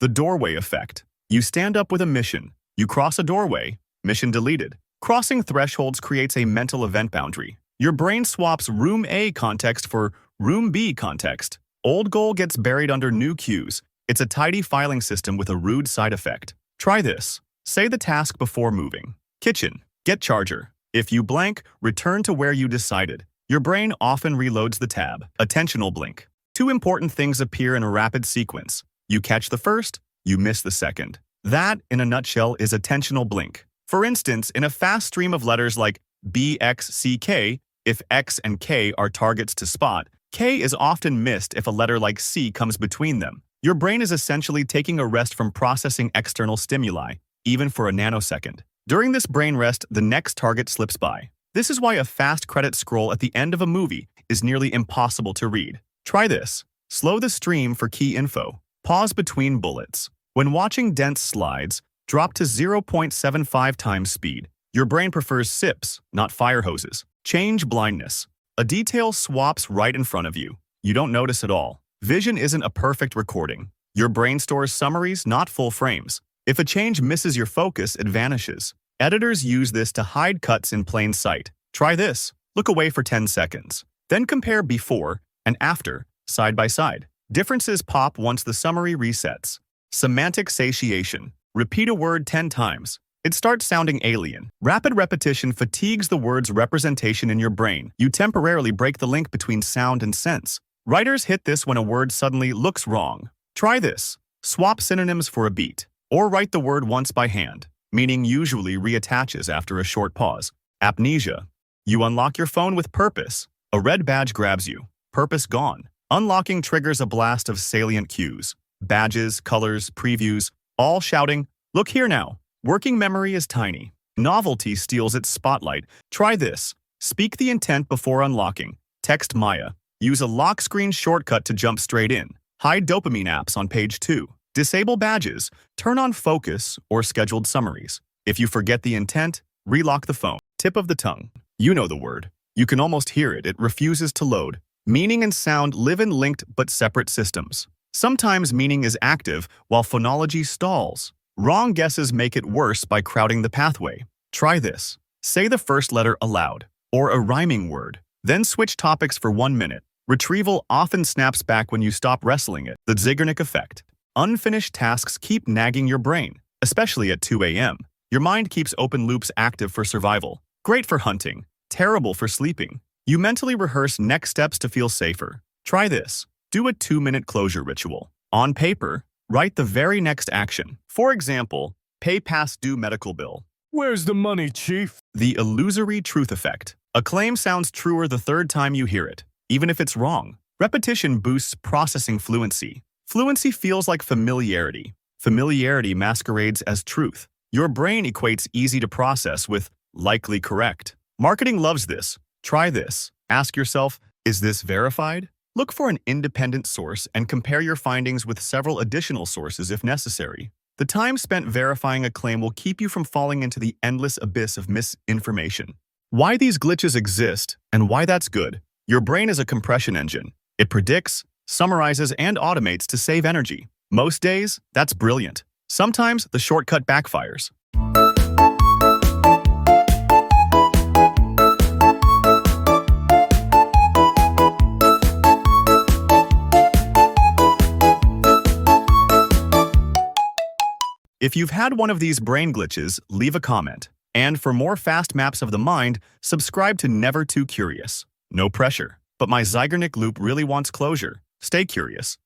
The doorway effect. You stand up with a mission. You cross a doorway. Mission deleted. Crossing thresholds creates a mental event boundary. Your brain swaps Room A context for Room B context. Old goal gets buried under new cues. It's a tidy filing system with a rude side effect. Try this. Say the task before moving. Kitchen. Get charger. If you blank, return to where you decided. Your brain often reloads the tab. Attentional blink. Two important things appear in a rapid sequence. You catch the first, you miss the second. That, in a nutshell, is attentional blink. For instance, in a fast stream of letters like B, X, C, K, if X and K are targets to spot, K is often missed if a letter like C comes between them. Your brain is essentially taking a rest from processing external stimuli, even for a nanosecond. During this brain rest, the next target slips by. This is why a fast credit scroll at the end of a movie is nearly impossible to read. Try this. Slow the stream for key info. Pause between bullets. When watching dense slides, drop to 0.75 times speed. Your brain prefers sips, not fire hoses. Change blindness. A detail swaps right in front of you. You don't notice at all. Vision isn't a perfect recording. Your brain stores summaries, not full frames. If a change misses your focus, it vanishes. Editors use this to hide cuts in plain sight. Try this. Look away for 10 seconds. Then compare before and after, side by side. Differences pop once the summary resets. Semantic satiation. Repeat a word 10 times. It starts sounding alien. Rapid repetition fatigues the word's representation in your brain. You temporarily break the link between sound and sense. Writers hit this when a word suddenly looks wrong. Try this. Swap synonyms for a beat. Or write the word once by hand. Meaning usually reattaches after a short pause. Amnesia. You unlock your phone with purpose. A red badge grabs you. Purpose gone. Unlocking triggers a blast of salient cues. Badges, colors, previews, all shouting, "Look here now." Working memory is tiny. Novelty steals its spotlight. Try this. Speak the intent before unlocking. Text Maya. Use a lock screen shortcut to jump straight in. Hide dopamine apps on page 2. Disable badges. Turn on focus or scheduled summaries. If you forget the intent, relock the phone. Tip of the tongue. You know the word. You can almost hear it. It refuses to load. Meaning and sound live in linked but separate systems. Sometimes meaning is active while phonology stalls. Wrong guesses make it worse by crowding the pathway. Try this. Say the first letter aloud, or a rhyming word. Then switch topics for 1 minute. Retrieval often snaps back when you stop wrestling it. The Zeigarnik effect. Unfinished tasks keep nagging your brain, especially at 2 a.m. Your mind keeps open loops active for survival. Great for hunting, terrible for sleeping. You mentally rehearse next steps to feel safer. Try this. Do a 2-minute closure ritual. On paper, write the very next action. For example, pay past due medical bill. Where's the money, Chief? The illusory truth effect. A claim sounds truer the third time you hear it, even if it's wrong. Repetition boosts processing fluency. Fluency feels like familiarity. Familiarity masquerades as truth. Your brain equates easy to process with likely correct. Marketing loves this. Try this. Ask yourself, is this verified? Look for an independent source and compare your findings with several additional sources if necessary. The time spent verifying a claim will keep you from falling into the endless abyss of misinformation. Why these glitches exist and why that's good. Your brain is a compression engine. It predicts, summarizes, and automates to save energy. Most days, that's brilliant. Sometimes the shortcut backfires. If you've had one of these brain glitches, leave a comment. And for more fast maps of the mind, subscribe to Never Too Curious. No pressure, but my Zeigarnik loop really wants closure. Stay curious.